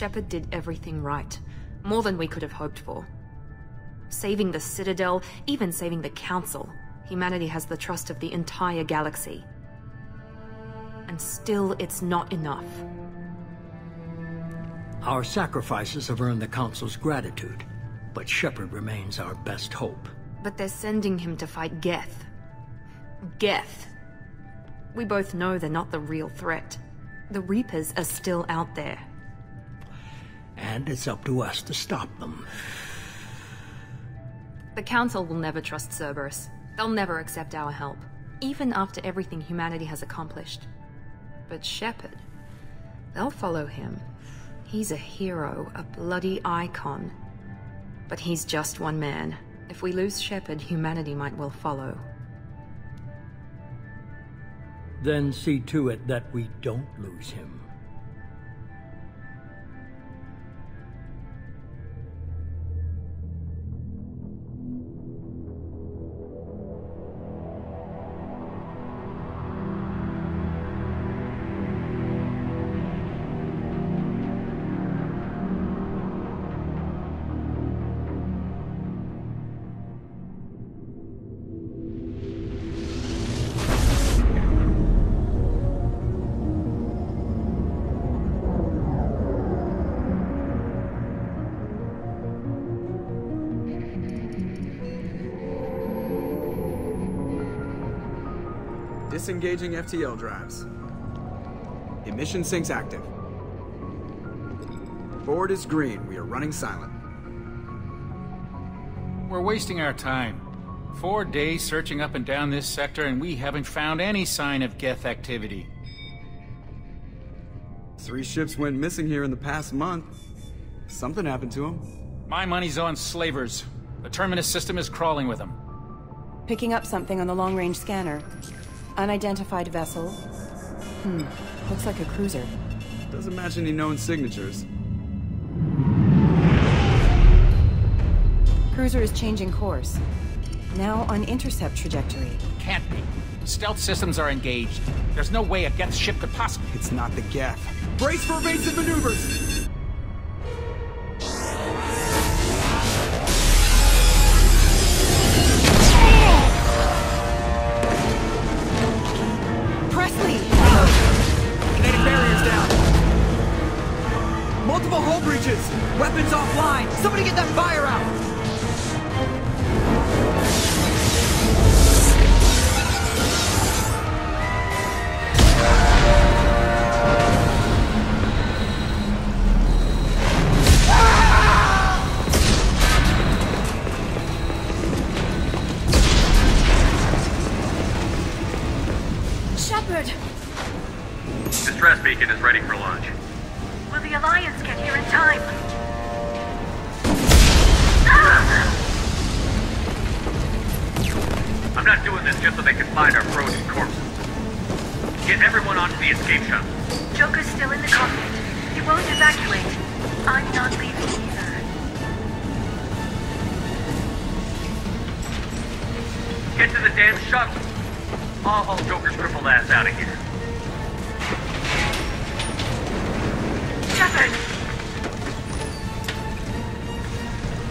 Shepard did everything right. More than we could have hoped for. Saving the Citadel, even saving the Council. Humanity has the trust of the entire galaxy. And still, it's not enough. Our sacrifices have earned the Council's gratitude, but Shepard remains our best hope. But they're sending him to fight Geth. Geth. We both know they're not the real threat. The Reapers are still out there. And it's up to us to stop them. The Council will never trust Cerberus. They'll never accept our help, even after everything humanity has accomplished. But Shepard, they'll follow him. He's a hero, a bloody icon. But he's just one man. If we lose Shepard, humanity might well follow. Then see to it that we don't lose him. Disengaging FTL drives. Emission sinks active. Board is green. We are running silent. We're wasting our time. 4 days searching up and down this sector, and we haven't found any sign of Geth activity. 3 ships went missing here in the past month. Something happened to them. My money's on slavers. The Terminus system is crawling with them. Picking up something on the long-range scanner. Unidentified vessel. Looks like a cruiser. Doesn't match any known signatures. Cruiser is changing course. Now on intercept trajectory. Can't be. Stealth systems are engaged. There's no way a Geth ship could possibly... It's not the Geth. Brace for evasive maneuvers! Multiple hull breaches! Weapons offline! Somebody get that fire out! Shepard! Distress beacon is ready for launch. Will the Alliance get here in time? I'm not doing this just so they can find our frozen corpses. Get everyone onto the escape shuttle. Joker's still in the cockpit. He won't evacuate. I'm not leaving either. Get to the damn shuttle. I'll haul Joker's crippled ass out of here. Shepard!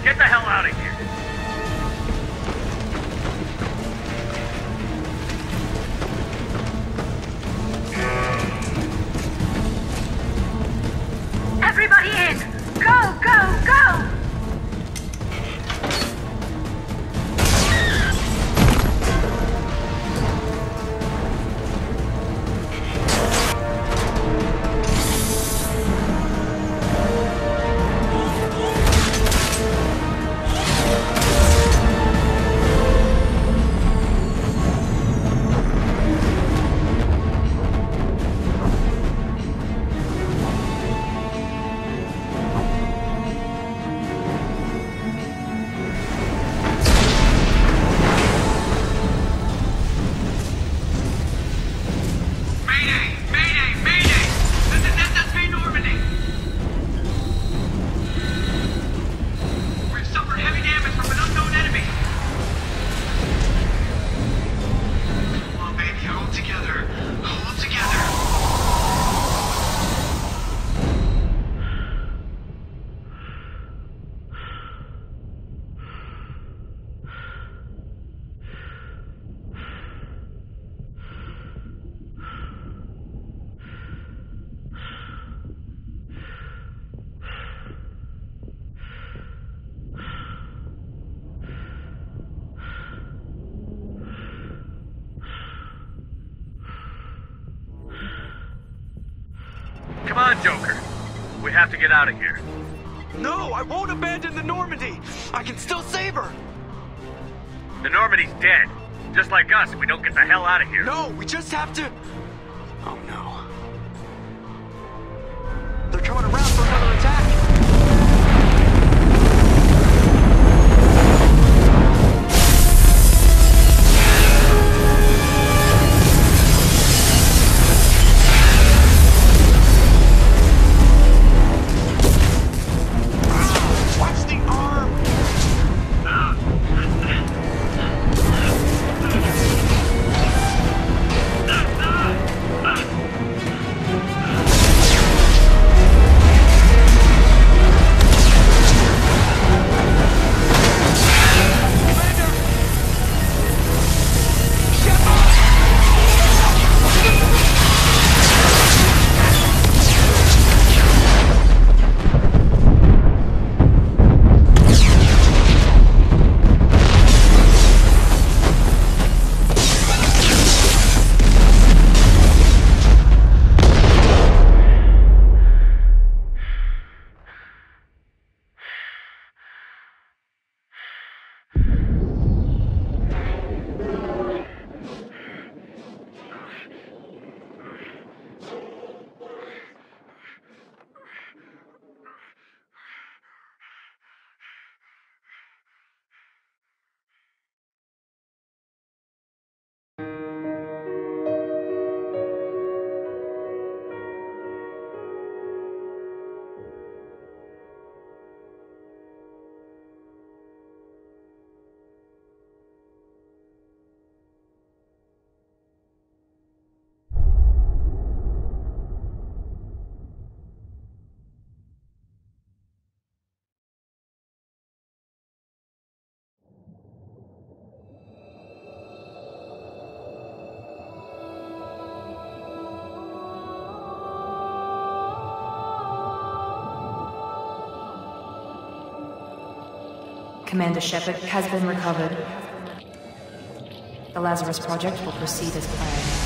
Get the hell out of here! Everybody in! Go, go, go! on, Joker. We have to get out of here. No, I won't abandon the Normandy. I can still save her. The Normandy's dead. Just like us if we don't get the hell out of here. No, we just have to... Oh no. They're coming around for another attack. Commander Shepard has been recovered. The Lazarus Project will proceed as planned.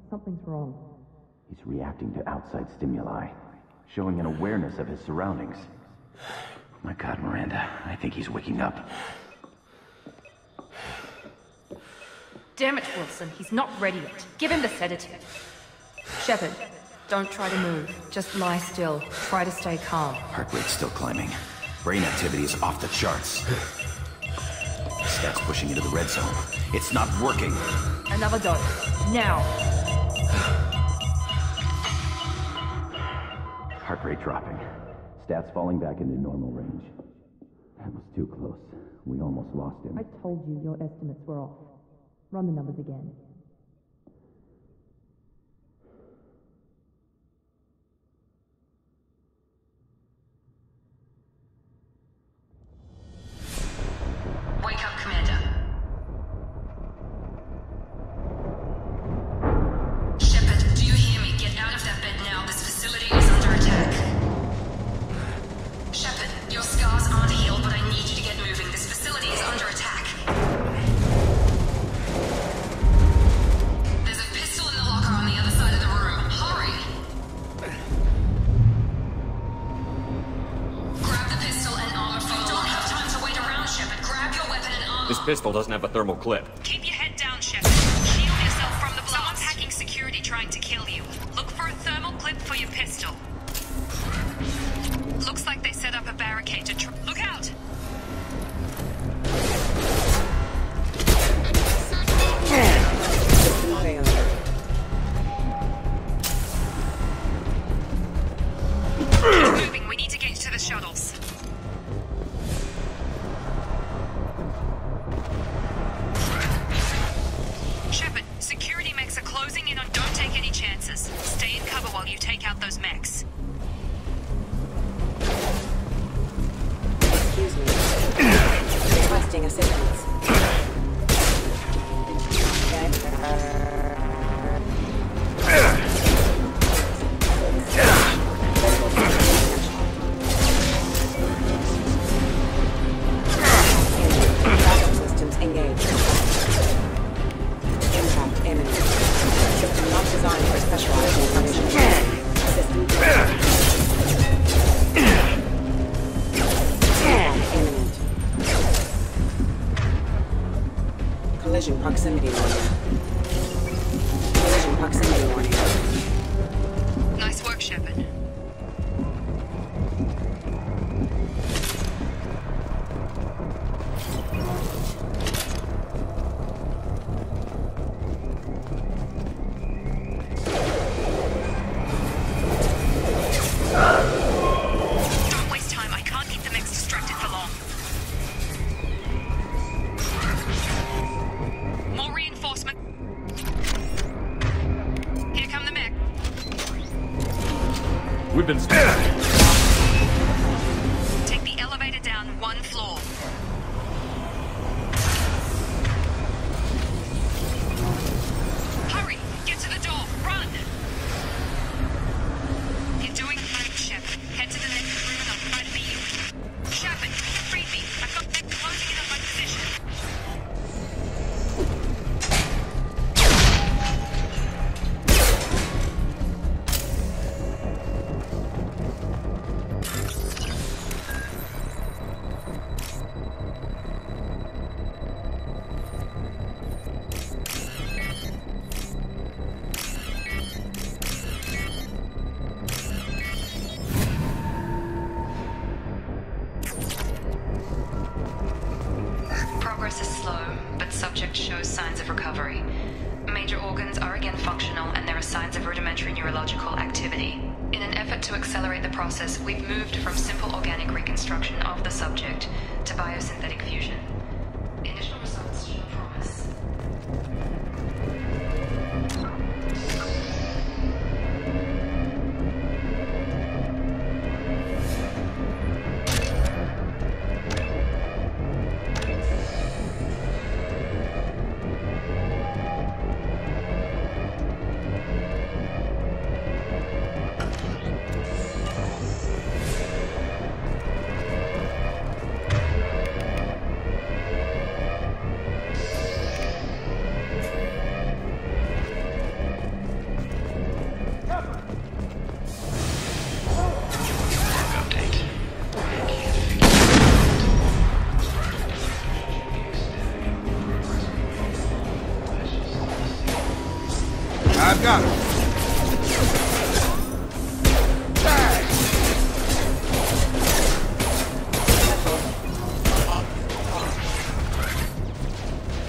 Something's wrong. He's reacting to outside stimuli, showing an awareness of his surroundings. My God, Miranda, I think he's waking up. Damn it, Wilson, he's not ready yet. Give him the sedative. Shepard, don't try to move. Just lie still. Try to stay calm. Heart rate's still climbing. Brain activity is off the charts. Stats pushing into the red zone. It's not working. Another dose. Now. Heart rate dropping. Stats falling back into normal range. That was too close. We almost lost him. I told you your estimates were off. Run the numbers again. Wake up, Commander. Shepard, do you hear me? Get out of that bed now. This facility is under attack. Shepard, your scars aren't healed, but I need you to get moving. This facility is under attack. There's a pistol in the locker on the other side of the room. Hurry! Grab the pistol and armor foam. Don't have time to wait around, Shepard. Grab your weapon and armor. This pistol doesn't have a thermal clip. Keep your head down, Shepard. Shield yourself from the blast. Someone's hacking security trying to kill you. Look for a thermal clip for your pistol. Looks like they set up a barricade to Look out! Keep moving. We need to get to the shuttles. Shepard, security mechs are closing in on. Don't take any chances. Stay in cover while you take out those mechs. Excuse me. Requesting assistance. Backup systems engaged. Impact imminent. System not designed for specialized information. System imminent. Collision proximity warning. Collision proximity warning. Nice work, Shepard. Don't waste time. I can't keep the mechs distracted for long. More reinforcement. Here come the mech. We've been spotted. Take the elevator down one floor. Hurry! Get to the door! Run! You're doing great, Shepard. Head to the next room and I'll try to beat you. Shepard, read me. I've got them closing in on my position. Progress is slow, but subject shows signs of recovery. Major organs are again functional, and there are signs of rudimentary neurological activity. In an effort to accelerate the process, we've moved from simple organic reconstruction of the subject to biosynthetic fusion. Initial results show promise. I've got him.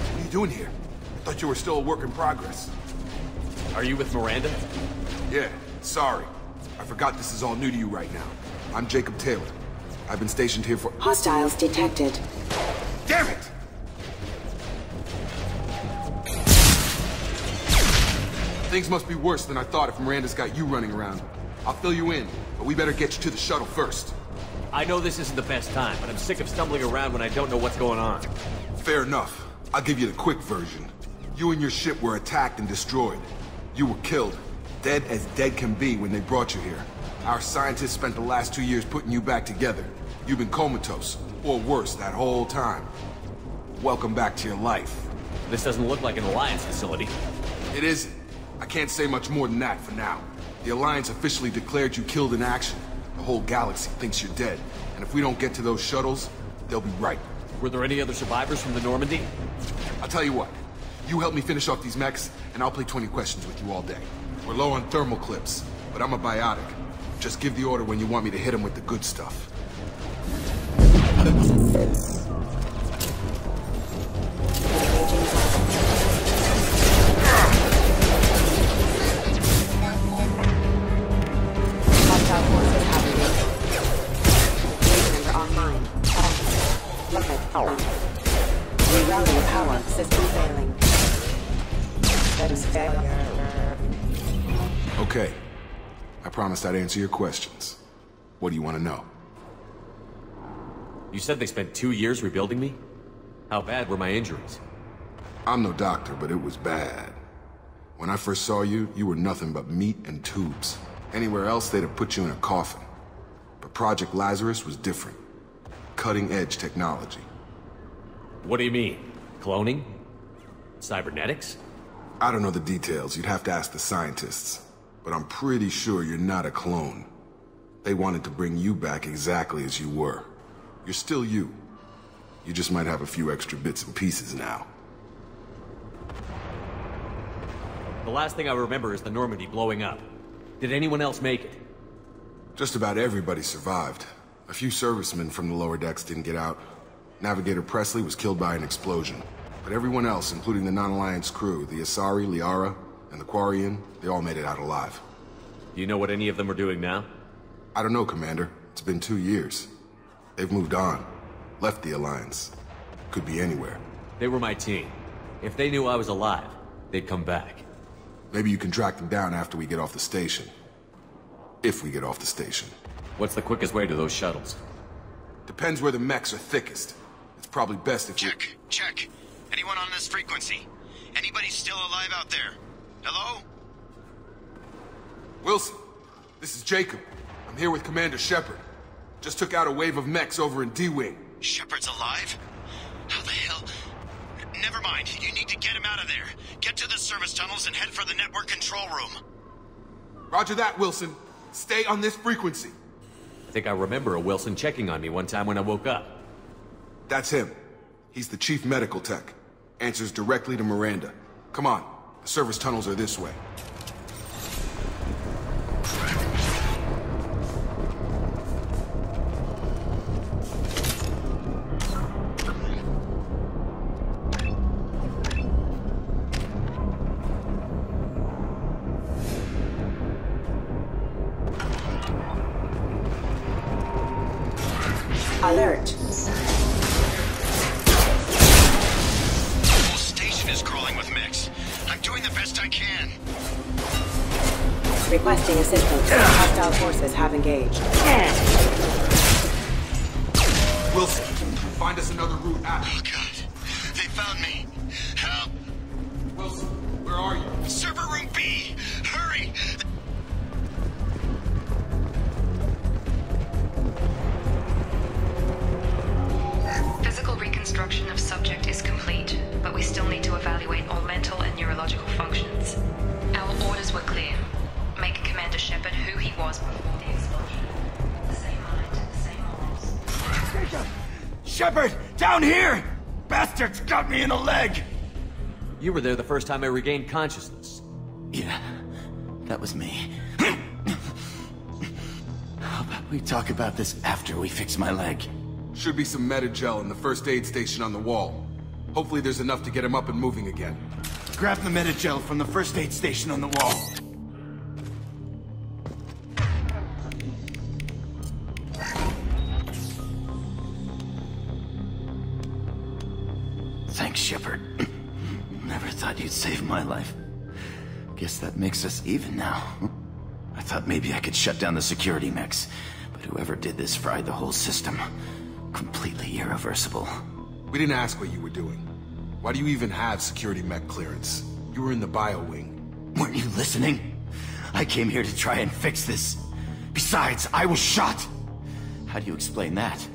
What are you doing here? I thought you were still a work in progress. Are you with Miranda? Yeah, sorry. I forgot this is all new to you right now. I'm Jacob Taylor. I've been stationed here for— Hostiles detected. Damn it! Things must be worse than I thought if Miranda's got you running around. I'll fill you in, but we better get you to the shuttle first. I know this isn't the best time, but I'm sick of stumbling around when I don't know what's going on. Fair enough. I'll give you the quick version. You and your ship were attacked and destroyed. You were killed. Dead as dead can be when they brought you here. Our scientists spent the last 2 years putting you back together. You've been comatose, or worse, that whole time. Welcome back to your life. This doesn't look like an Alliance facility. It isn't. I can't say much more than that for now. The Alliance officially declared you killed in action. The whole galaxy thinks you're dead. And if we don't get to those shuttles, they'll be right. Were there any other survivors from the Normandy? I'll tell you what. You help me finish off these mechs, and I'll play 20 questions with you all day. We're low on thermal clips, but I'm a biotic. Just give the order when you want me to hit them with the good stuff. Rerouting power. System failing. Status failure. Okay. I promised I'd answer your questions. What do you want to know? You said they spent 2 years rebuilding me? How bad were my injuries? I'm no doctor, but it was bad. When I first saw you, you were nothing but meat and tubes. Anywhere else, they'd have put you in a coffin. But Project Lazarus was different. Cutting-edge technology. What do you mean? Cloning? Cybernetics? I don't know the details. You'd have to ask the scientists. But I'm pretty sure you're not a clone. They wanted to bring you back exactly as you were. You're still you. You just might have a few extra bits and pieces now. The last thing I remember is the Normandy blowing up. Did anyone else make it? Just about everybody survived. A few servicemen from the lower decks didn't get out. Navigator Presley was killed by an explosion. But everyone else, including the non-Alliance crew, the Asari, Liara, and the Quarian, they all made it out alive. Do you know what any of them are doing now? I don't know, Commander. It's been 2 years. They've moved on. Left the Alliance. Could be anywhere. They were my team. If they knew I was alive, they'd come back. Maybe you can track them down after we get off the station. If we get off the station. What's the quickest way to those shuttles? Depends where the mechs are thickest. It's probably best if you... Check. Anyone on this frequency? Anybody still alive out there? Hello? Wilson, this is Jacob. I'm here with Commander Shepard. Just took out a wave of mechs over in D-Wing. Shepard's alive? How the hell? Never mind. You need to get him out of there. Get to the service tunnels and head for the network control room. Roger that, Wilson. Stay on this frequency. I think I remember a Wilson checking on me one time when I woke up. That's him. He's the chief medical tech. Answers directly to Miranda. Come on. The service tunnels are this way. Alert. The whole station is crawling with mechs. I'm doing the best I can. Requesting assistance. Hostile forces have engaged. Wilson, find us another route out. Oh, God. They found me. Help! Wilson, where are you? Server room B! Hurry! Physical reconstruction of subject is complete, but we still need to evaluate all mental and neurological functions. Our orders were clear. Make Commander Shepard who he was before the explosion. The same mind, the same morals. Shepard! Down here! Bastards got me in the leg! You were there the first time I regained consciousness. Yeah, that was me. How about we talk about this after we fix my leg? Should be some Metagel in the first aid station on the wall. Hopefully there's enough to get him up and moving again. Grab the Metagel from the first aid station on the wall. Thanks, Shepard. Never thought you'd save my life. Guess that makes us even now. I thought maybe I could shut down the security mechs, but whoever did this fried the whole system. Completely irreversible. We didn't ask what you were doing. Why do you even have security mech clearance? You were in the bio wing. Weren't you listening? I came here to try and fix this. Besides, I was shot. How do you explain that?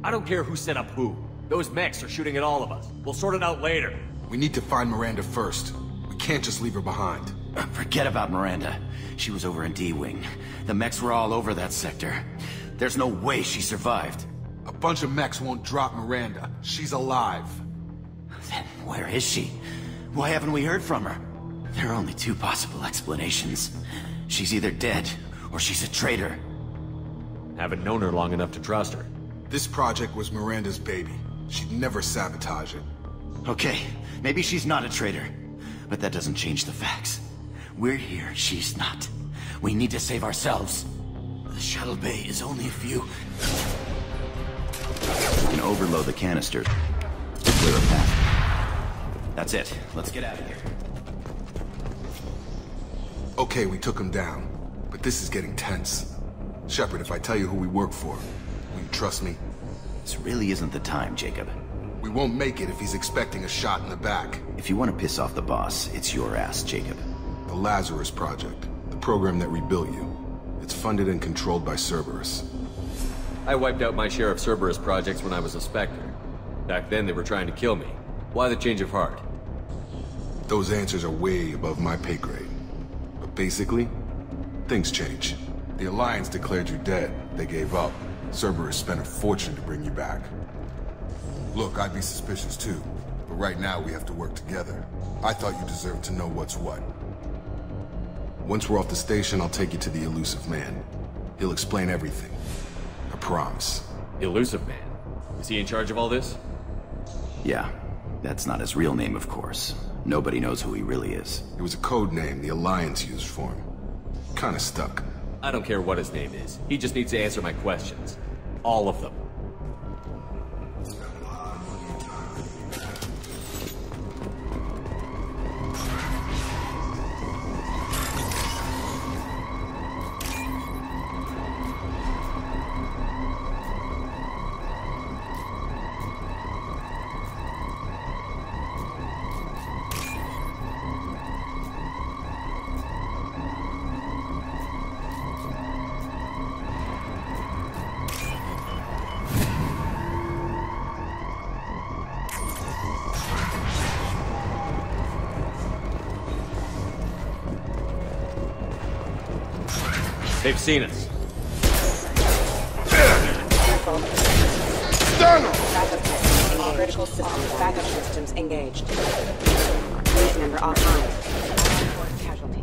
I don't care who set up who. Those mechs are shooting at all of us. We'll sort it out later. We need to find Miranda first. We can't just leave her behind. Forget about Miranda. She was over in D-Wing. The mechs were all over that sector. There's no way she survived. A bunch of mechs won't drop Miranda. She's alive. Then where is she? Why haven't we heard from her? There are only two possible explanations. She's either dead, or she's a traitor. Haven't known her long enough to trust her. This project was Miranda's baby. She'd never sabotage it. Okay, maybe she's not a traitor, but that doesn't change the facts. We're here, she's not. We need to save ourselves. The shuttle bay is only a few... We can overload the canisters to clear a path. That's it. Let's get out of here. Okay, we took him down, but this is getting tense. Shepard, if I tell you who we work for, will you trust me? This really isn't the time, Jacob. We won't make it if he's expecting a shot in the back. If you want to piss off the boss, it's your ass, Jacob. The Lazarus Project, the program that rebuilt you. It's funded and controlled by Cerberus. I wiped out my share of Cerberus projects when I was a Spectre. Back then they were trying to kill me. Why the change of heart? Those answers are way above my pay grade. But basically, things change. The Alliance declared you dead. They gave up. Cerberus spent a fortune to bring you back. Look, I'd be suspicious too, but right now we have to work together. I thought you deserved to know what's what. Once we're off the station, I'll take you to the Elusive Man. He'll explain everything. I promise. Elusive Man? Is he in charge of all this? Yeah. That's not his real name, of course. Nobody knows who he really is. It was a code name the Alliance used for him. Kinda stuck. I don't care what his name is. He just needs to answer my questions. All of them. They've seen us. Critical systems, backup systems engaged. Police member offline. Casualty.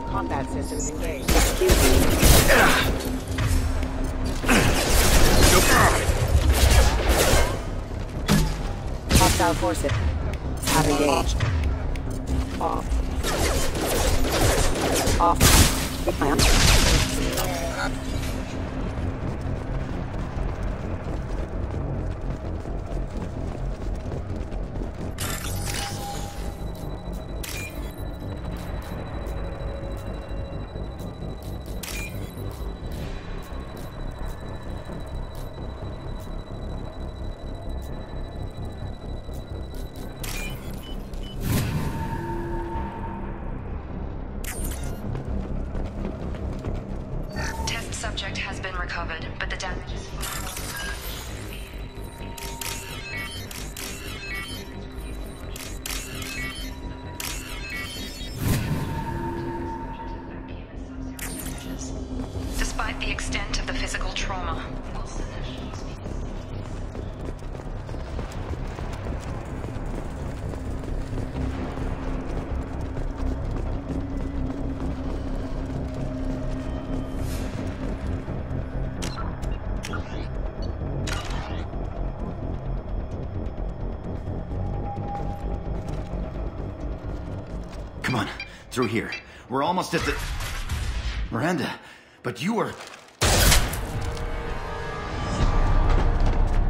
Combat systems engaged. Excuse me. Hostile forces have engaged. Off. Subject has been recovered, but the damage is... Despite the extent of the physical trauma, Come on, through here. We're almost at the... Miranda, but you were...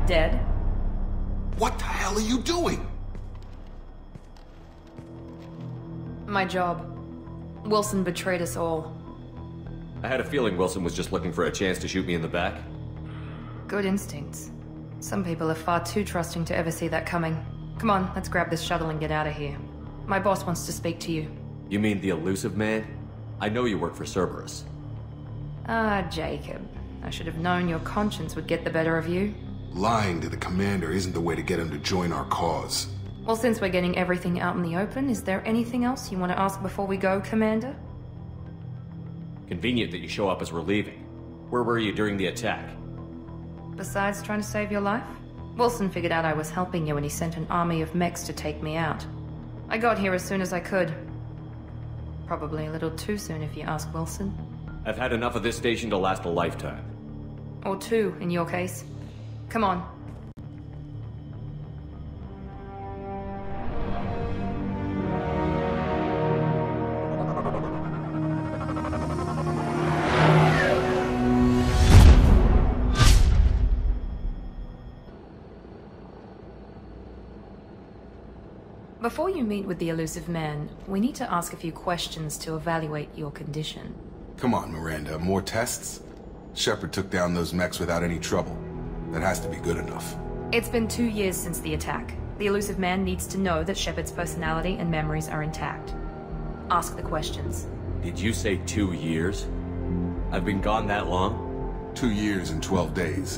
Dead? What the hell are you doing? My job. Wilson betrayed us all. I had a feeling Wilson was just looking for a chance to shoot me in the back. Good instincts. Some people are far too trusting to ever see that coming. Come on, let's grab this shuttle and get out of here. My boss wants to speak to you. You mean the Elusive Man? I know you work for Cerberus. Ah, Jacob. I should have known your conscience would get the better of you. Lying to the commander isn't the way to get him to join our cause. Well, since we're getting everything out in the open, is there anything else you want to ask before we go, Commander? Convenient that you show up as we're leaving. Where were you during the attack? Besides trying to save your life? Wilson figured out I was helping you and he sent an army of mechs to take me out. I got here as soon as I could. Probably a little too soon if you ask Wilson. I've had enough of this station to last a lifetime. Or two, in your case. Come on. Before you meet with the elusive man, we need to ask a few questions to evaluate your condition. Come on, Miranda, more tests? Shepard took down those mechs without any trouble. That has to be good enough. It's been 2 years since the attack. The elusive man needs to know that Shepard's personality and memories are intact. Ask the questions. Did you say 2 years? I've been gone that long? 2 years and 12 days.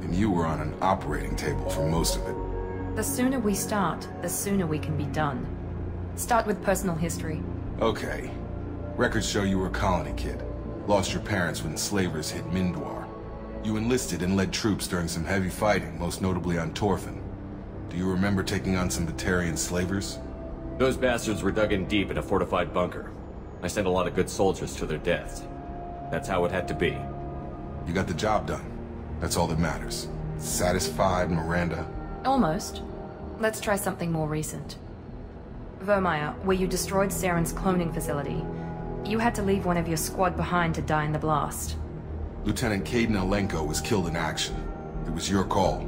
And you were on an operating table for most of it. The sooner we start, the sooner we can be done. Start with personal history. Okay. Records show you were a colony kid. Lost your parents when slavers hit Mindwar. You enlisted and led troops during some heavy fighting, most notably on Torfin. Do you remember taking on some Batarian slavers? Those bastards were dug in deep in a fortified bunker. I sent a lot of good soldiers to their deaths. That's how it had to be. You got the job done. That's all that matters. Satisfied, Miranda? Almost. Let's try something more recent. Vermeer, where you destroyed Saren's cloning facility. You had to leave one of your squad behind to die in the blast. Lieutenant Caden Alenko was killed in action. It was your call.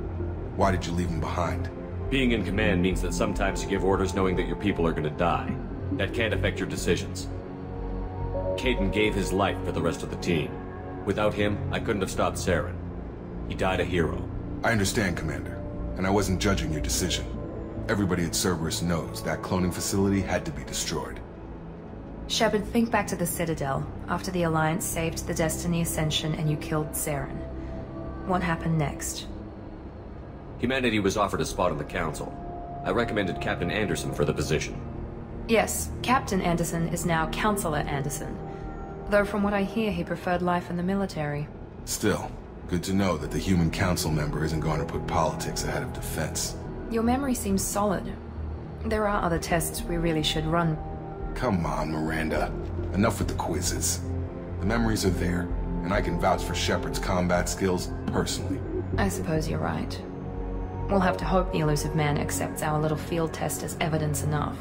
Why did you leave him behind? Being in command means that sometimes you give orders knowing that your people are gonna die. That can't affect your decisions. Caden gave his life for the rest of the team. Without him, I couldn't have stopped Saren. He died a hero. I understand, Commander. And I wasn't judging your decision. Everybody at Cerberus knows that cloning facility had to be destroyed. Shepard, think back to the Citadel, after the Alliance saved the Destiny Ascension and you killed Saren. What happened next? Humanity was offered a spot on the Council. I recommended Captain Anderson for the position. Yes, Captain Anderson is now Counselor Anderson. Though from what I hear, he preferred life in the military. Still, good to know that the human council member isn't going to put politics ahead of defense. Your memory seems solid. There are other tests we really should run. Come on, Miranda. Enough with the quizzes. The memories are there, and I can vouch for Shepard's combat skills personally. I suppose you're right. We'll have to hope the elusive man accepts our little field test as evidence enough.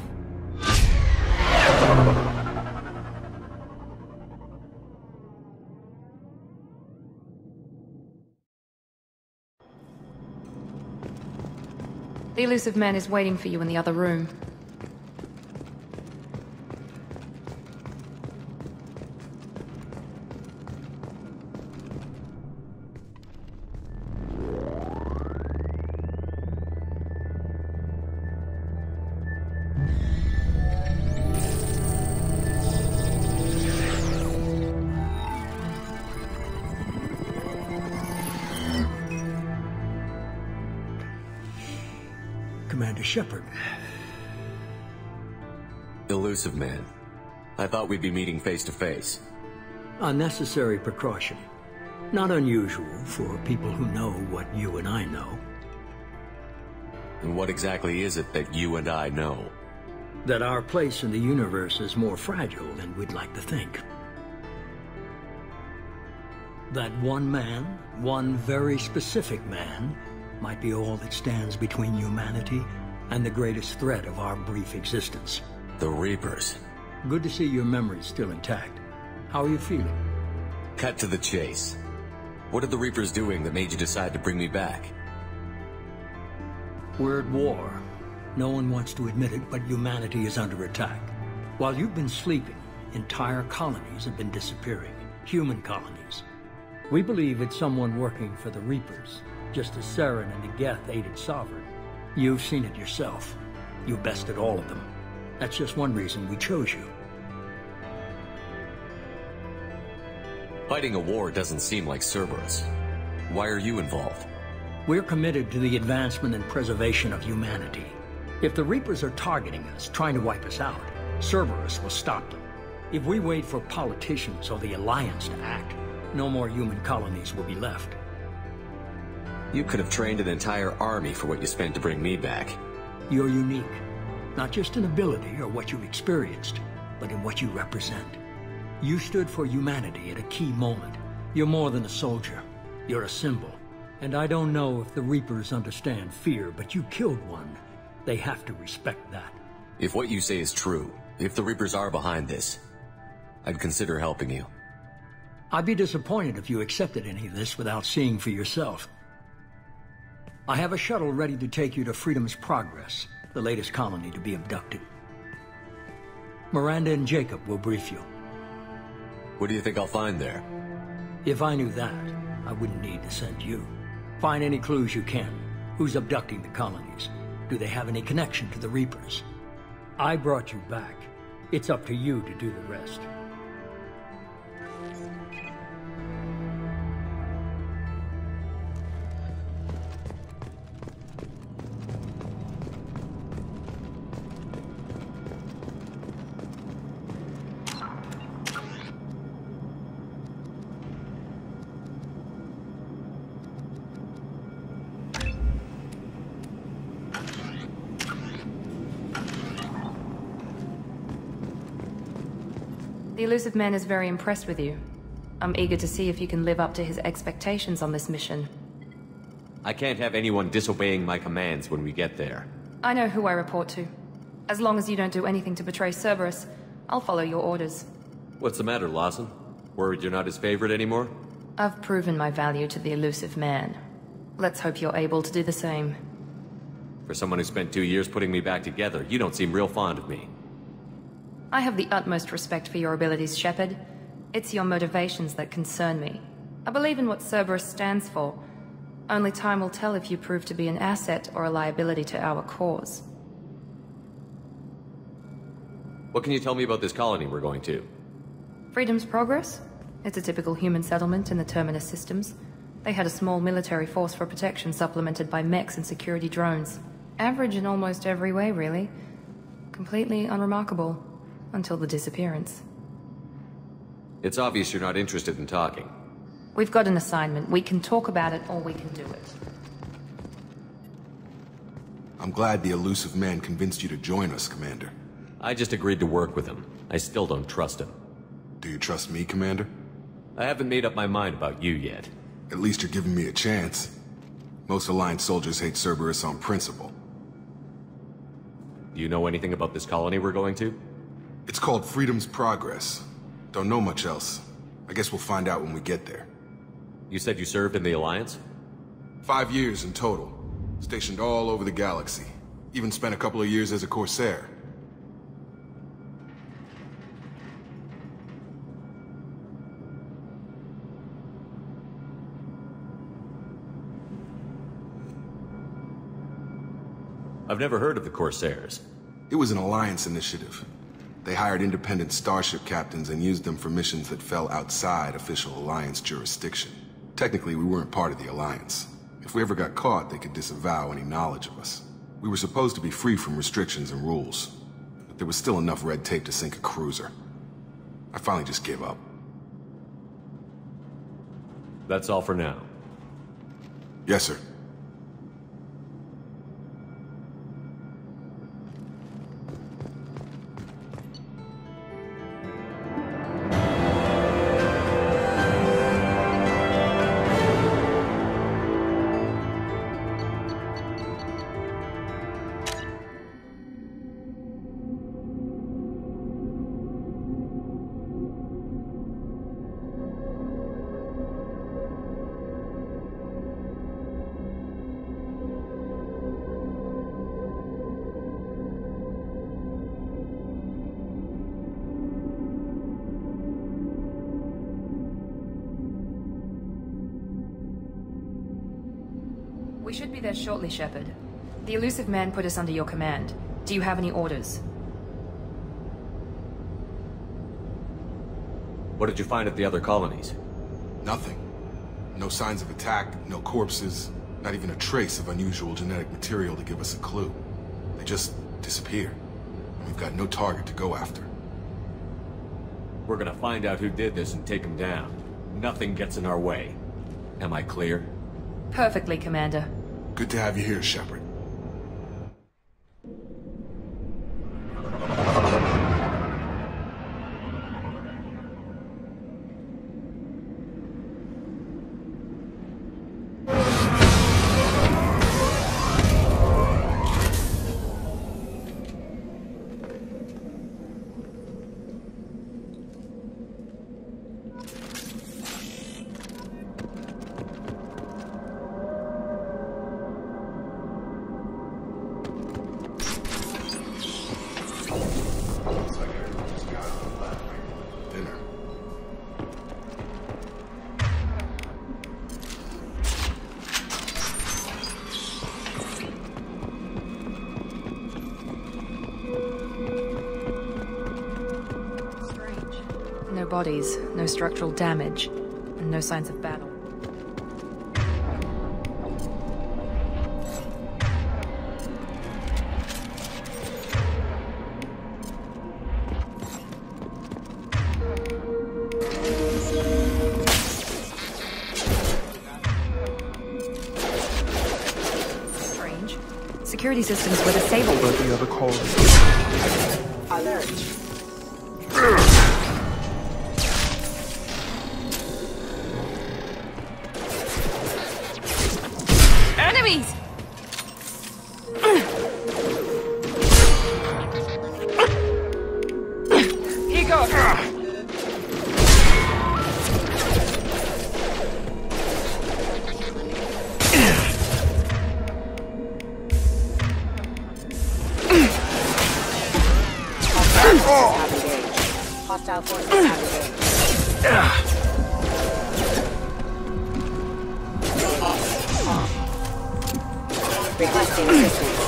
The elusive man is waiting for you in the other room. Commander Shepard. Elusive man. I thought we'd be meeting face to face. Unnecessary precaution. Not unusual for people who know what you and I know. And what exactly is it that you and I know? That our place in the universe is more fragile than we'd like to think. That one man, one very specific man, might be all that stands between humanity and the greatest threat of our brief existence. The Reapers. Good to see your memory's still intact. How are you feeling? Cut to the chase. What are the Reapers doing that made you decide to bring me back? We're at war. No one wants to admit it, but humanity is under attack. While you've been sleeping, entire colonies have been disappearing. Human colonies. We believe it's someone working for the Reapers, just as Saren and the Geth aided Sovereign. You've seen it yourself. You bested all of them. That's just one reason we chose you. Fighting a war doesn't seem like Cerberus. Why are you involved? We're committed to the advancement and preservation of humanity. If the Reapers are targeting us, trying to wipe us out, Cerberus will stop them. If we wait for politicians or the Alliance to act, no more human colonies will be left. You could have trained an entire army for what you spent to bring me back. You're unique. Not just in ability or what you've experienced, but in what you represent. You stood for humanity at a key moment. You're more than a soldier. You're a symbol. And I don't know if the Reapers understand fear, but you killed one. They have to respect that. If what you say is true, if the Reapers are behind this, I'd consider helping you. I'd be disappointed if you accepted any of this without seeing for yourself. I have a shuttle ready to take you to Freedom's Progress, the latest colony to be abducted. Miranda and Jacob will brief you. What do you think I'll find there? If I knew that, I wouldn't need to send you. Find any clues you can. Who's abducting the colonies? Do they have any connection to the Reapers? I brought you back. It's up to you to do the rest. The Elusive Man is very impressed with you. I'm eager to see if you can live up to his expectations on this mission. I can't have anyone disobeying my commands when we get there. I know who I report to. As long as you don't do anything to betray Cerberus, I'll follow your orders. What's the matter, Lawson? Worried you're not his favorite anymore? I've proven my value to the Elusive Man. Let's hope you're able to do the same. For someone who spent 2 years putting me back together, you don't seem real fond of me. I have the utmost respect for your abilities, Shepard. It's your motivations that concern me. I believe in what Cerberus stands for. Only time will tell if you prove to be an asset or a liability to our cause. What can you tell me about this colony we're going to? Freedom's Progress? It's a typical human settlement in the Terminus systems. They had a small military force for protection supplemented by mechs and security drones. Average in almost every way, really. Completely unremarkable. Until the disappearance. It's obvious you're not interested in talking. We've got an assignment. We can talk about it, or we can do it. I'm glad the Elusive Man convinced you to join us, Commander. I just agreed to work with him. I still don't trust him. Do you trust me, Commander? I haven't made up my mind about you yet. At least you're giving me a chance. Most Alliance soldiers hate Cerberus on principle. Do you know anything about this colony we're going to? It's called Freedom's Progress. Don't know much else. I guess we'll find out when we get there. You said you served in the Alliance? 5 years in total. Stationed all over the galaxy. Even spent a couple of years as a Corsair. I've never heard of the Corsairs. It was an Alliance initiative. They hired independent starship captains and used them for missions that fell outside official Alliance jurisdiction. Technically, we weren't part of the Alliance. If we ever got caught, they could disavow any knowledge of us. We were supposed to be free from restrictions and rules, but there was still enough red tape to sink a cruiser. I finally just gave up. That's all for now. Yes, sir. We should be there shortly, Shepard. The Elusive Man put us under your command. Do you have any orders? What did you find at the other colonies? Nothing. No signs of attack, no corpses, not even a trace of unusual genetic material to give us a clue. They just disappear. And we've got no target to go after. We're gonna find out who did this and take him down. Nothing gets in our way. Am I clear? Perfectly, Commander. Good to have you here, Shepard. No bodies, no structural damage, and no signs of battle. Strange. Security systems were disabled. But the other calls. Alert. Enemies! Here goes! Hostile forces have engaged. Requesting assistance.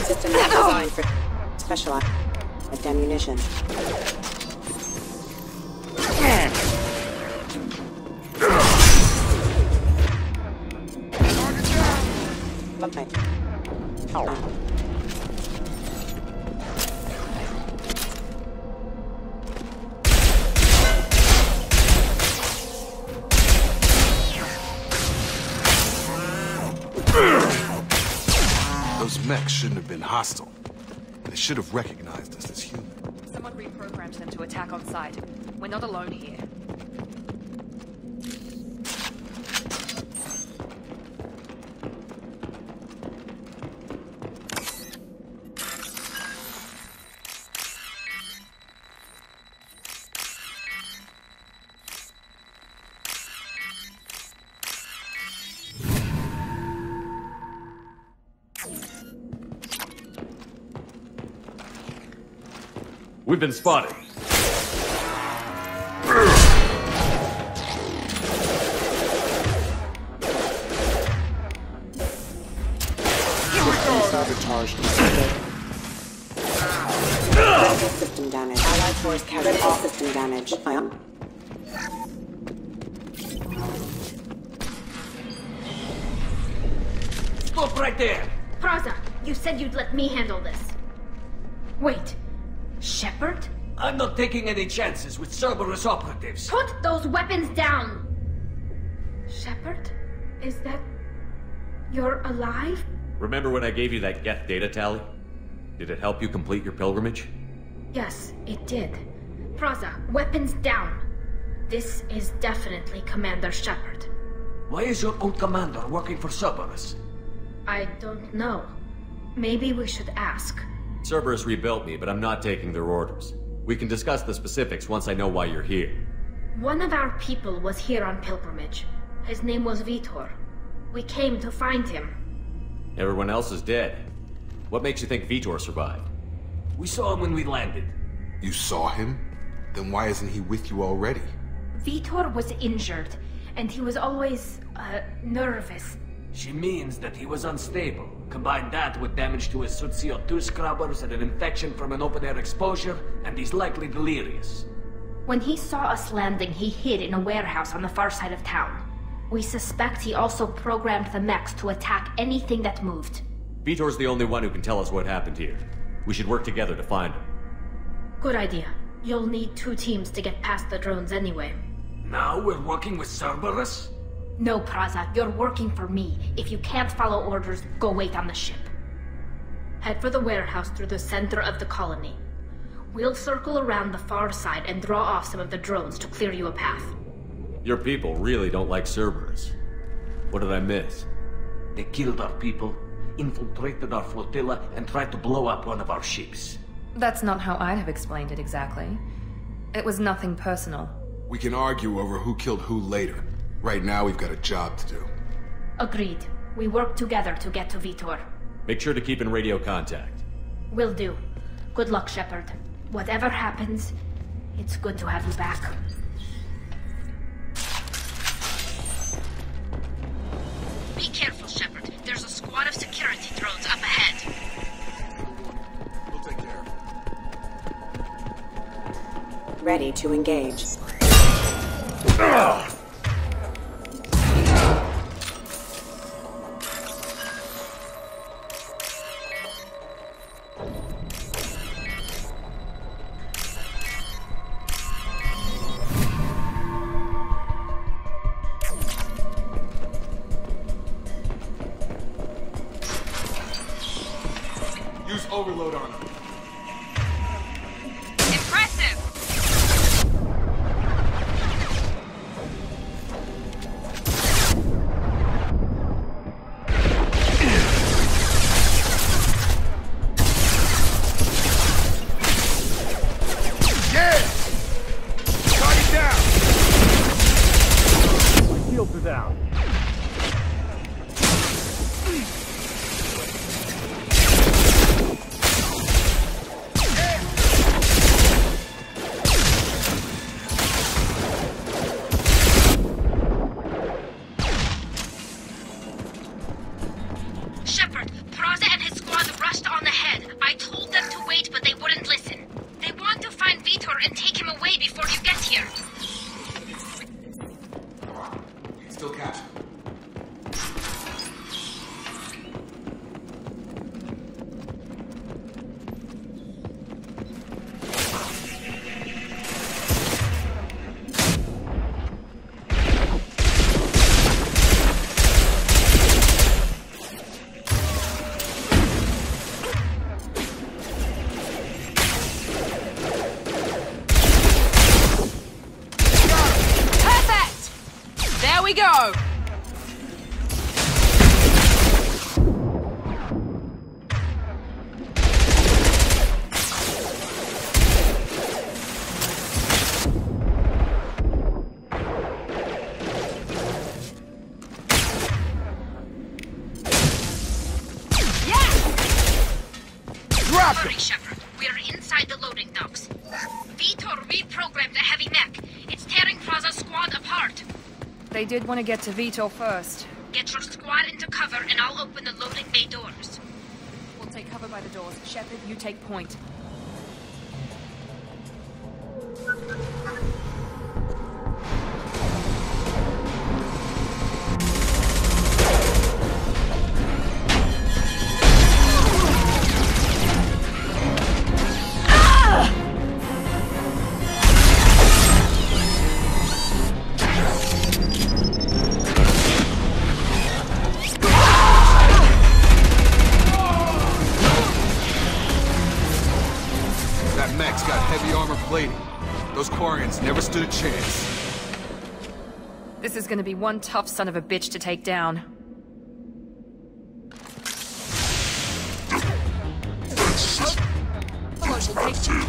System not designed for specialized ammunition. Okay. Those mechs shouldn't have been hostile. They should have recognized us as human. Someone reprogrammed them to attack on sight. We're not alone here. We've been spotted. Sabotage. Critical system damage. Allied force carried all system damage. Stop right there! Praza, you said you'd let me handle this. Wait. Shepard? I'm not taking any chances with Cerberus operatives. Put those weapons down! Shepard? Is that... you're alive? Remember when I gave you that Geth data tally? Did it help you complete your pilgrimage? Yes, it did. Praza, weapons down. This is definitely Commander Shepard. Why is your old commander working for Cerberus? I don't know. Maybe we should ask. Cerberus rebuilt me, but I'm not taking their orders. We can discuss the specifics once I know why you're here. One of our people was here on pilgrimage. His name was Vitor. We came to find him. Everyone else is dead. What makes you think Vitor survived? We saw him when we landed. You saw him? Then why isn't he with you already? Vitor was injured, and he was always, nervous. She means that he was unstable. Combine that with damage to his suit CO2 scrubbers and an infection from an open-air exposure, and he's likely delirious. When he saw us landing, he hid in a warehouse on the far side of town. We suspect he also programmed the mechs to attack anything that moved. Vitor's the only one who can tell us what happened here. We should work together to find him. Good idea. You'll need 2 teams to get past the drones anyway. Now we're working with Cerberus? No, Praza, you're working for me. If you can't follow orders, go wait on the ship. Head for the warehouse through the center of the colony. We'll circle around the far side and draw off some of the drones to clear you a path. Your people really don't like Cerberus. What did I miss? They killed our people, infiltrated our flotilla, and tried to blow up one of our ships. That's not how I'd have explained it exactly. It was nothing personal. We can argue over who killed who later. Right now, we've got a job to do. Agreed. We work together to get to Vitor. Make sure to keep in radio contact. Will do. Good luck, Shepard. Whatever happens, it's good to have you back. Be careful, Shepard. There's a squad of security drones up ahead. We'll take care of it. Ready to engage. Use overload on them. Impressive! Yeah! Target down! Shields are down. Shepard, Praza and his squad rushed on ahead. I told them to wait, but they wouldn't listen. They want to find Vitor and take him away before you get here. You can still catch him. There we go! Hurry, Shepard. We're inside the loading docks. Vitor reprogrammed the heavy mech. It's tearing Praza's squad apart. They did want to get to Vitor first. Get your squad into cover and I'll open the loading bay doors. We'll take cover by the doors. Shepard, you take point. That mech's got heavy armor plating. Those Quarians never stood a chance. This is gonna be one tough son of a bitch to take down. Promotion take two.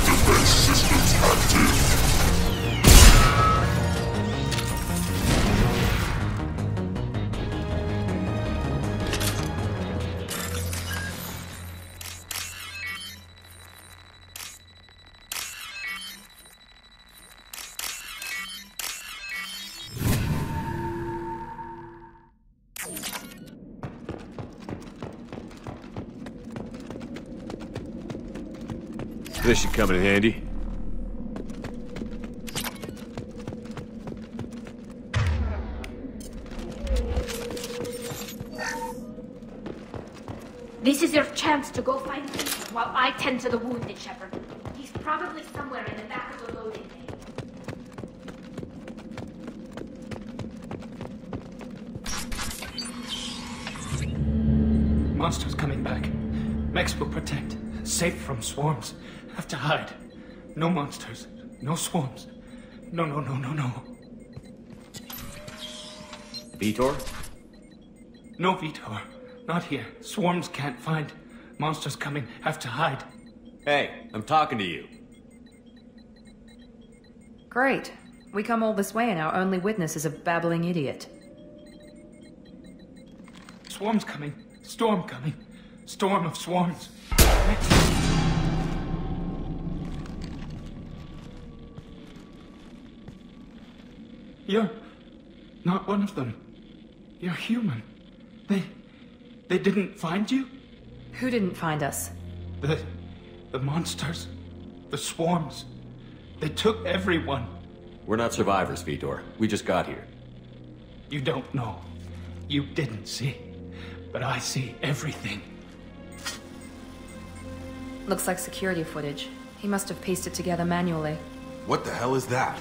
Defense systems active. This should come in handy. This is your chance to go find Victor while I tend to the wounded, Shepard. He's probably somewhere in the back of the loading bay. Monsters coming back. Mechs will protect. Safe from swarms. Have to hide. No monsters. No swarms. No. Vitor? No Vitor. Not here. Swarms can't find. Monsters coming. Have to hide. Hey, I'm talking to you. Great. We come all this way and our only witness is a babbling idiot. Swarms coming. Storm coming. Storm of swarms. You're not one of them. You're human. They didn't find you? Who didn't find us? The monsters. The swarms. They took everyone. We're not survivors, Vitor. We just got here. You don't know. You didn't see. But I see everything. Looks like security footage. He must have pieced it together manually. What the hell is that?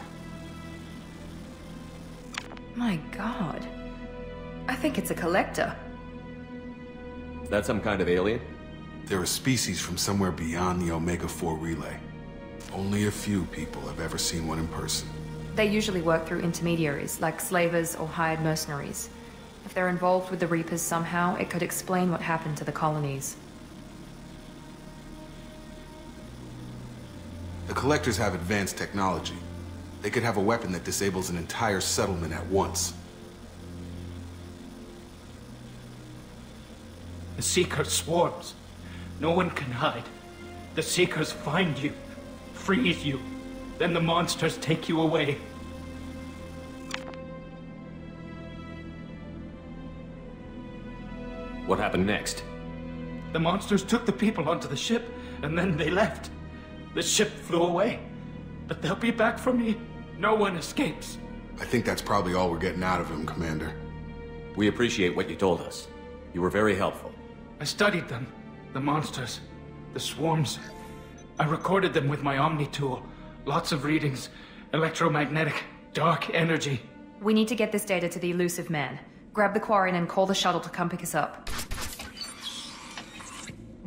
My god. I think it's a collector. Is that some kind of alien? They're a species from somewhere beyond the Omega-4 relay. Only a few people have ever seen one in person. They usually work through intermediaries, like slavers or hired mercenaries. If they're involved with the Reapers somehow, it could explain what happened to the colonies. The Collectors have advanced technology. They could have a weapon that disables an entire settlement at once. The Seeker swarms. No one can hide. The Seekers find you, freeze you, then the monsters take you away. What happened next? The monsters took the people onto the ship, and then they left. The ship flew away. But they'll be back for me. No one escapes. I think that's probably all we're getting out of him, Commander. We appreciate what you told us. You were very helpful. I studied them. The monsters. The swarms. I recorded them with my Omni tool. Lots of readings. Electromagnetic. Dark energy. We need to get this data to the elusive man. Grab the Quarren and call the shuttle to come pick us up.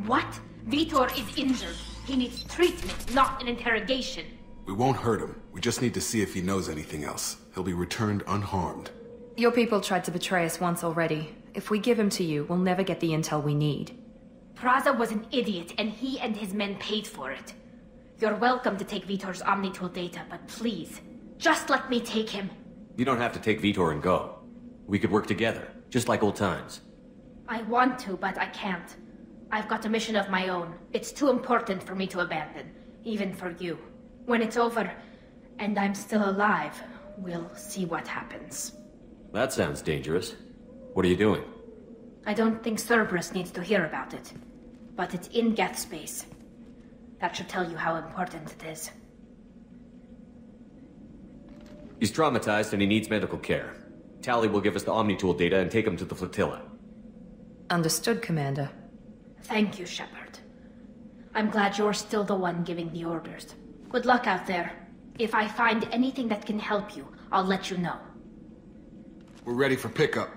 What? Vitor is injured. He needs treatment, not an interrogation. We won't hurt him. We just need to see if he knows anything else. He'll be returned unharmed. Your people tried to betray us once already. If we give him to you, we'll never get the intel we need. Praza was an idiot, and he and his men paid for it. You're welcome to take Vitor's Omnitool data, but please, just let me take him. You don't have to take Vitor and go. We could work together, just like old times. I want to, but I can't. I've got a mission of my own. It's too important for me to abandon, even for you. When it's over, and I'm still alive, we'll see what happens. That sounds dangerous. What are you doing? I don't think Cerberus needs to hear about it, but it's in Geth space. That should tell you how important it is. He's traumatized and he needs medical care. Tally will give us the Omnitool data and take him to the flotilla. Understood, Commander. Thank you, Shepard. I'm glad you're still the one giving the orders. Good luck out there. If I find anything that can help you, I'll let you know. We're ready for pickup.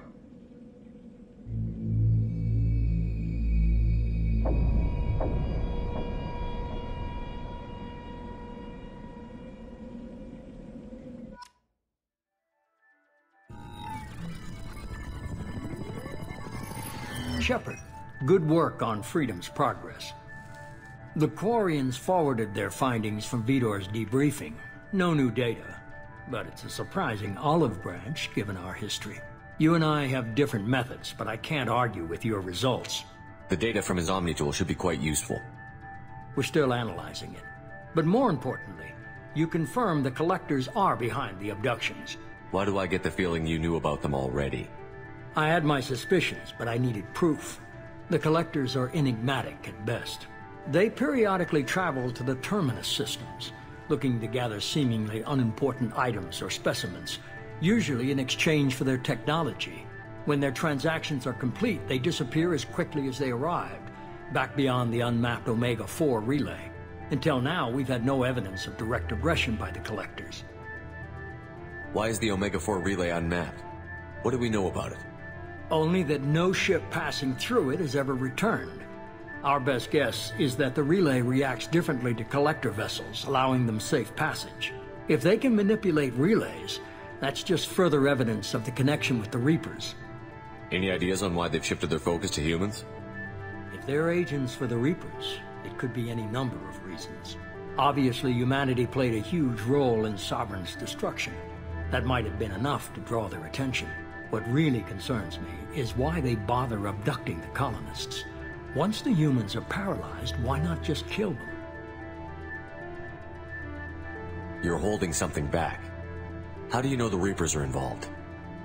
Shepard, good work on Freedom's progress. The Quarians forwarded their findings from Vidor's debriefing. No new data, but it's a surprising olive branch given our history. You and I have different methods, but I can't argue with your results. The data from his Omni tool should be quite useful. We're still analyzing it. But more importantly, you confirm the Collectors are behind the abductions. Why do I get the feeling you knew about them already? I had my suspicions, but I needed proof. The Collectors are enigmatic at best. They periodically travel to the Terminus systems, looking to gather seemingly unimportant items or specimens, usually in exchange for their technology. When their transactions are complete, they disappear as quickly as they arrived, back beyond the unmapped Omega-4 relay. Until now, we've had no evidence of direct aggression by the Collectors. Why is the Omega-4 relay unmapped? What do we know about it? Only that no ship passing through it has ever returned. Our best guess is that the relay reacts differently to Collector vessels, allowing them safe passage. If they can manipulate relays, that's just further evidence of the connection with the Reapers. Any ideas on why they've shifted their focus to humans? If they're agents for the Reapers, it could be any number of reasons. Obviously, humanity played a huge role in Sovereign's destruction. That might have been enough to draw their attention. What really concerns me is why they bother abducting the colonists. Once the humans are paralyzed, why not just kill them? You're holding something back. How do you know the Reapers are involved?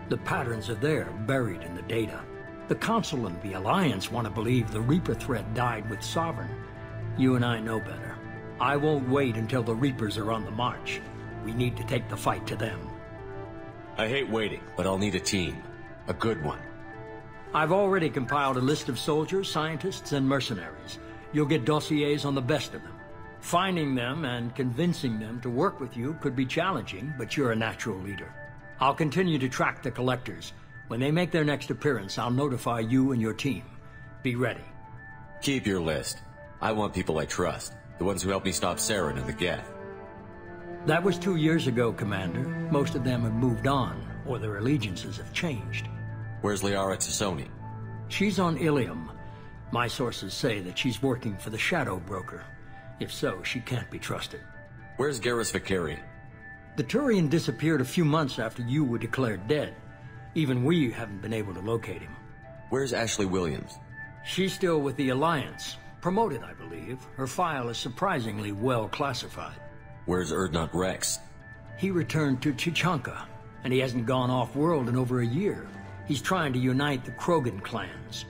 The patterns are there, buried in the data. The Council and the Alliance want to believe the Reaper threat died with Sovereign. You and I know better. I won't wait until the Reapers are on the march. We need to take the fight to them. I hate waiting, but I'll need a team. A good one. I've already compiled a list of soldiers, scientists, and mercenaries. You'll get dossiers on the best of them. Finding them and convincing them to work with you could be challenging, but you're a natural leader. I'll continue to track the Collectors. When they make their next appearance, I'll notify you and your team. Be ready. Keep your list. I want people I trust. The ones who helped me stop Saren and the Geth. That was 2 years ago, Commander. Most of them have moved on, or their allegiances have changed. Where's Liara Tassoni? She's on Ilium. My sources say that she's working for the Shadow Broker. If so, she can't be trusted. Where's Garrus Vakarian? The Turian disappeared a few months after you were declared dead. Even we haven't been able to locate him. Where's Ashley Williams? She's still with the Alliance. Promoted, I believe. Her file is surprisingly well classified. Where's Erdnot Rex? He returned to Chichanka, and he hasn't gone off-world in over a year. He's trying to unite the Krogan clans.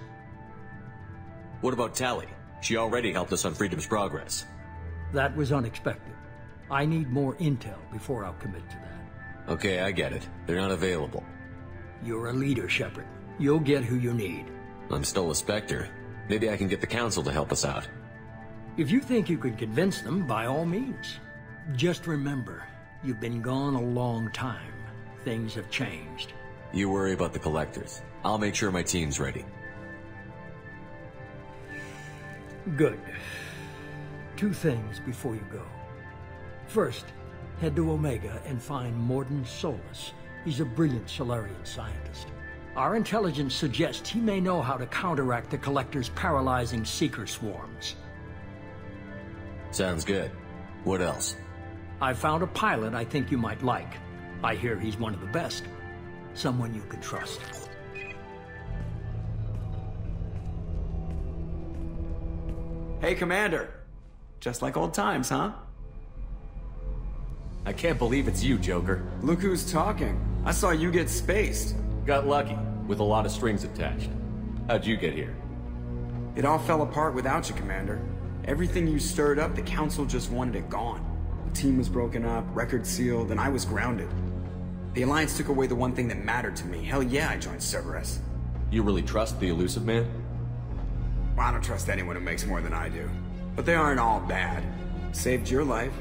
What about Tali? She already helped us on Freedom's Progress. That was unexpected. I need more intel before I'll commit to that. Okay, I get it. They're not available. You're a leader, Shepard. You'll get who you need. I'm still a Spectre. Maybe I can get the Council to help us out. If you think you can convince them, by all means. Just remember, you've been gone a long time. Things have changed. You worry about the Collectors. I'll make sure my team's ready. Good. 2 things before you go. First, head to Omega and find Morden Solus. He's a brilliant Solarian scientist. Our intelligence suggests he may know how to counteract the Collector's paralyzing Seeker swarms. Sounds good. What else? I found a pilot I think you might like. I hear he's one of the best. Someone you can trust. Hey, Commander. Just like old times, huh? I can't believe it's you, Joker. Look who's talking. I saw you get spaced. Got lucky, with a lot of strings attached. How'd you get here? It all fell apart without you, Commander. Everything you stirred up, the Council just wanted it gone. The team was broken up, records sealed, and I was grounded. The Alliance took away the one thing that mattered to me. Hell yeah, I joined Cerberus. You really trust the Elusive Man? Well, I don't trust anyone who makes more than I do. But they aren't all bad. Saved your life,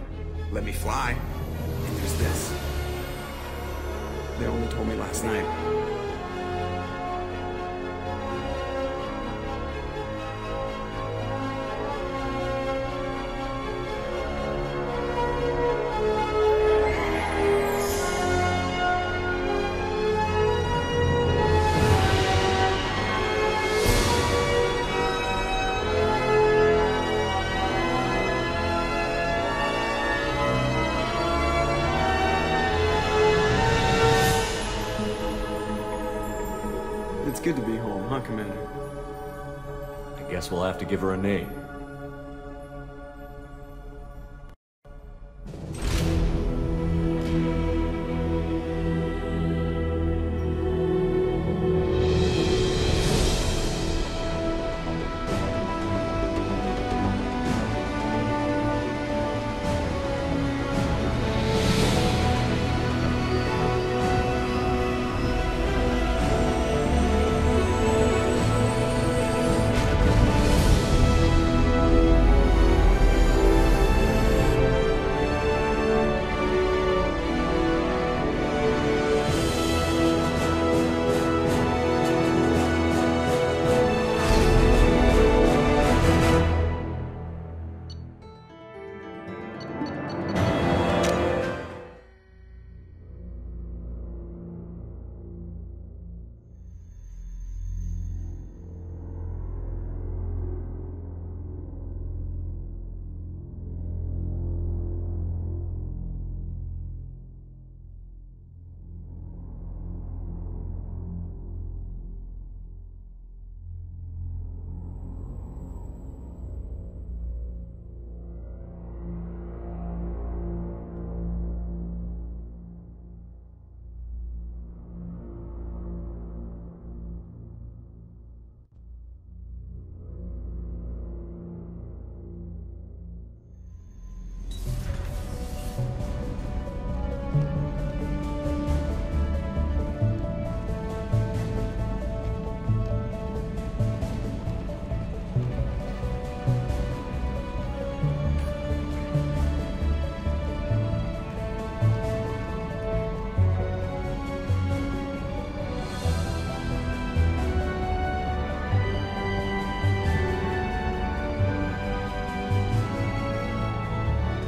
let me fly, and there's this. They only told me last night. good to be home, huh, Commander? I guess we'll have to give her a name.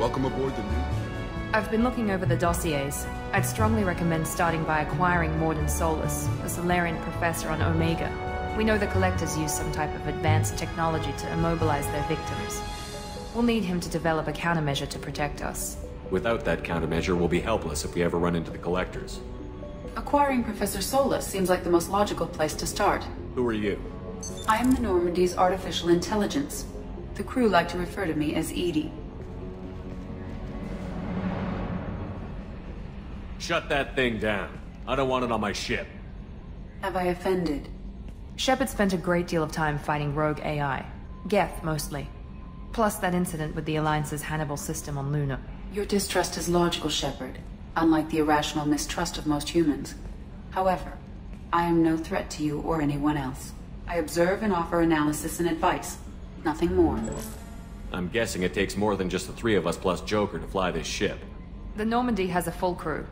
Welcome aboard the new... I've been looking over the dossiers. I'd strongly recommend starting by acquiring Morden Solus, a Solarian professor on Omega. We know the Collectors use some type of advanced technology to immobilize their victims. We'll need him to develop a countermeasure to protect us. Without that countermeasure, we'll be helpless if we ever run into the Collectors. Acquiring Professor Solus seems like the most logical place to start. Who are you? I am the Normandy's artificial intelligence. The crew like to refer to me as Edie. Shut that thing down. I don't want it on my ship. Have I offended? Shepard spent a great deal of time fighting rogue AI. Geth, mostly. Plus that incident with the Alliance's Hannibal system on Luna. Your distrust is logical, Shepard, unlike the irrational mistrust of most humans. However, I am no threat to you or anyone else. I observe and offer analysis and advice. Nothing more. I'm guessing it takes more than just the three of us plus Joker to fly this ship. The Normandy has a full crew.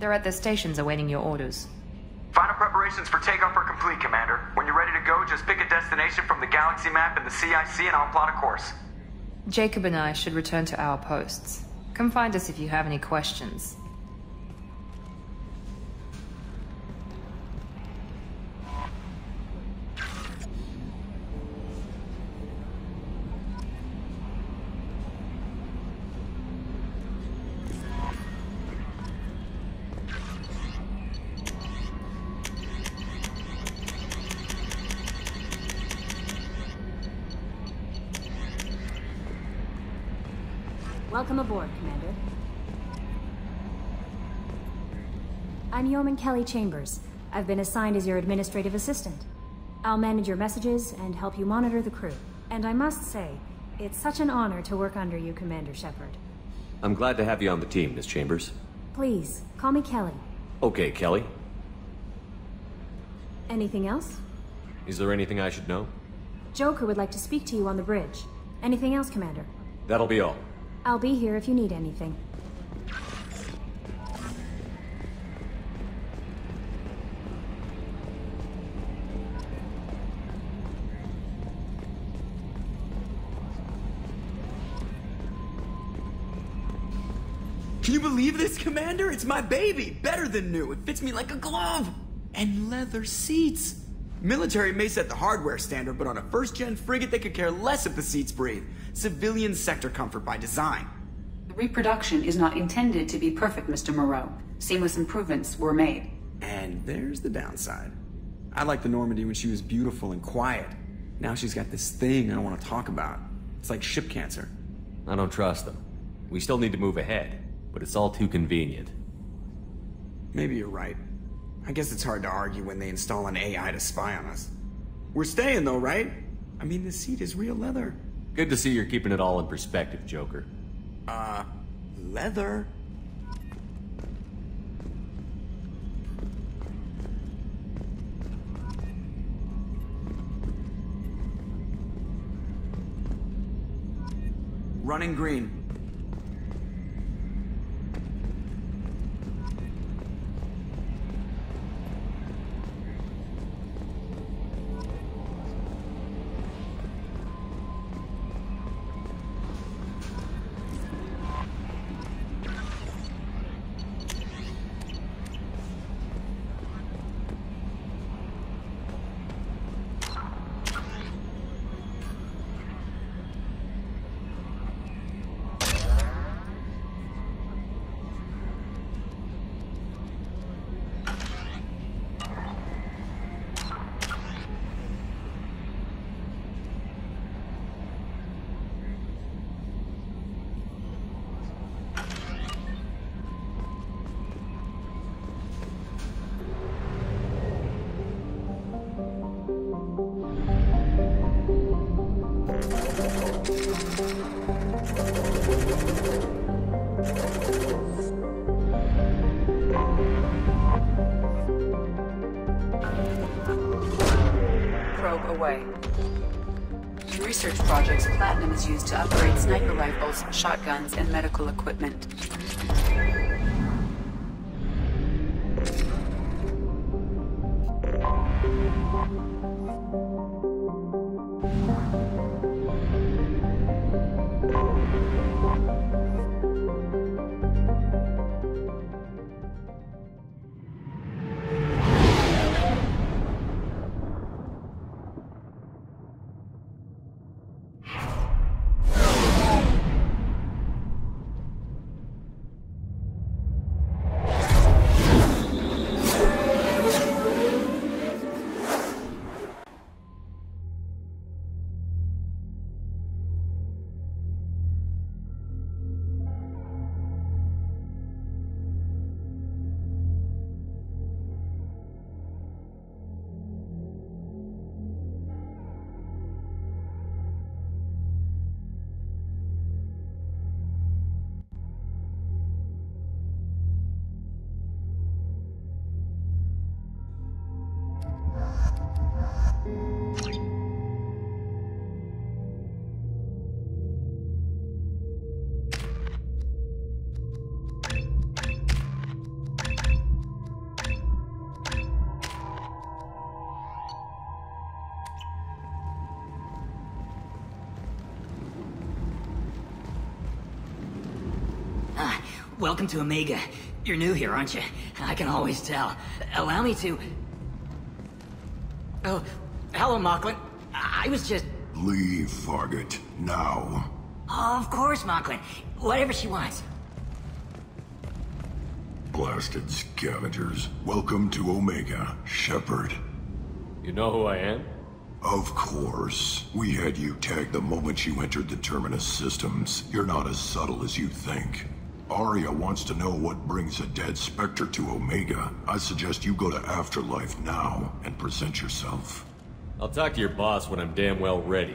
They're at their stations awaiting your orders. Final preparations for takeoff are complete, Commander. When you're ready to go, just pick a destination from the galaxy map and the CIC and I'll plot a course. Jacob and I should return to our posts. Come find us if you have any questions. Welcome aboard, Commander. I'm Yeoman Kelly Chambers. I've been assigned as your administrative assistant. I'll manage your messages and help you monitor the crew. And I must say, it's such an honor to work under you, Commander Shepard. I'm glad to have you on the team, Miss Chambers. Please, call me Kelly. Okay, Kelly. Anything else? Is there anything I should know? Joker would like to speak to you on the bridge. Anything else, Commander? That'll be all. I'll be here if you need anything. Can you believe this, Commander? It's my baby! Better than new. It fits me like a glove! And leather seats! Military may set the hardware standard, but on a first-gen frigate they could care less if the seats breathe. Civilian sector comfort by design. The reproduction is not intended to be perfect, Mr. Moreau. Seamless improvements were made. And there's the downside. I liked the Normandy when she was beautiful and quiet. Now she's got this thing I don't want to talk about. It's like ship cancer. I don't trust them. We still need to move ahead, but it's all too convenient. Maybe you're right. I guess it's hard to argue when they install an AI to spy on us. We're staying though, right? I mean, the seat is real leather. Good to see you're keeping it all in perspective, Joker. Leather? Running green. In research projects, platinum is used to upgrade sniper rifles, shotguns, and medical equipment. Welcome to Omega. You're new here, aren't you? I can always tell. Allow me to... Oh, hello, Mocklin. I was just... Leave, Fargate. Now. Oh, of course, Mocklin. Whatever she wants. Blasted scavengers. Welcome to Omega, Shepard. You know who I am? Of course. We had you tagged the moment you entered the Terminus systems. You're not as subtle as you think. Arya wants to know what brings a dead Spectre to Omega. I suggest you go to Afterlife now and present yourself. I'll talk to your boss when I'm damn well ready.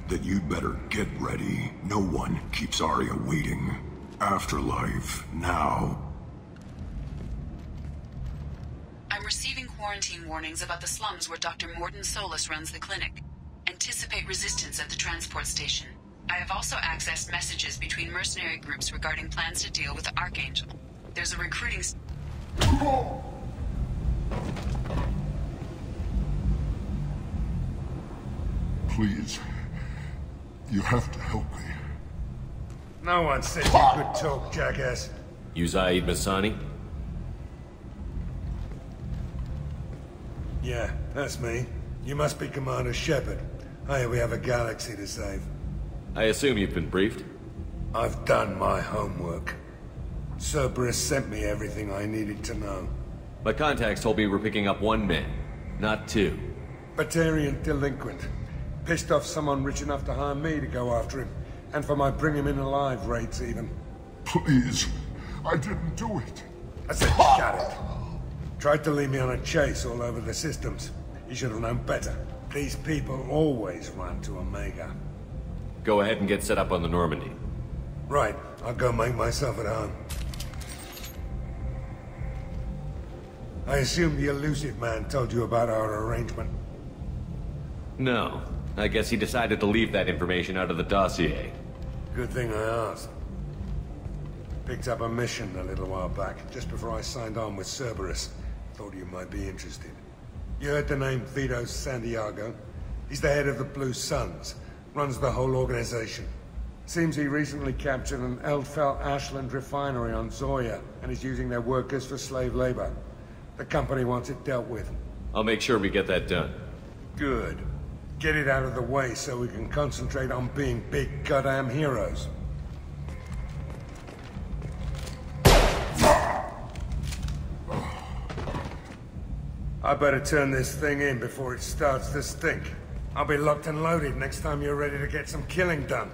Then you'd better get ready. No one keeps Arya waiting. Afterlife now. I'm receiving quarantine warnings about the slums where Dr. Morden Solus runs the clinic. Anticipate resistance at the transport station. I have also accessed messages between mercenary groups regarding plans to deal with the Archangel. There's a recruiting... Please. You have to help me. No one said you could talk, jackass. You Zaid Masani? Yeah, that's me. You must be Commander Shepard. Hey, we have a galaxy to save. I assume you've been briefed? I've done my homework. Cerberus sent me everything I needed to know. My contacts told me we're picking up one man. not 2. Batarian delinquent. Pissed off someone rich enough to hire me to go after him. And for my bring him in alive rates, even. Please, I didn't do it. I said shut it. Tried to lead me on a chase all over the systems. He should have known better. These people always run to Omega. Go ahead and get set up on the Normandy. Right, I'll go make myself at home. I assume the elusive man told you about our arrangement. No. I guess he decided to leave that information out of the dossier. Good thing I asked. Picked up a mission a little while back, just before I signed on with Cerberus. Thought you might be interested. You heard the name Vito Santiago? He's the head of the Blue Suns. Runs the whole organization. Seems he recently captured an Eldfell Ashland refinery on Zoya, and is using their workers for slave labor. The company wants it dealt with. I'll make sure we get that done. Good. Get it out of the way so we can concentrate on being big goddamn heroes. I better turn this thing in before it starts to stink. I'll be locked and loaded next time you're ready to get some killing done.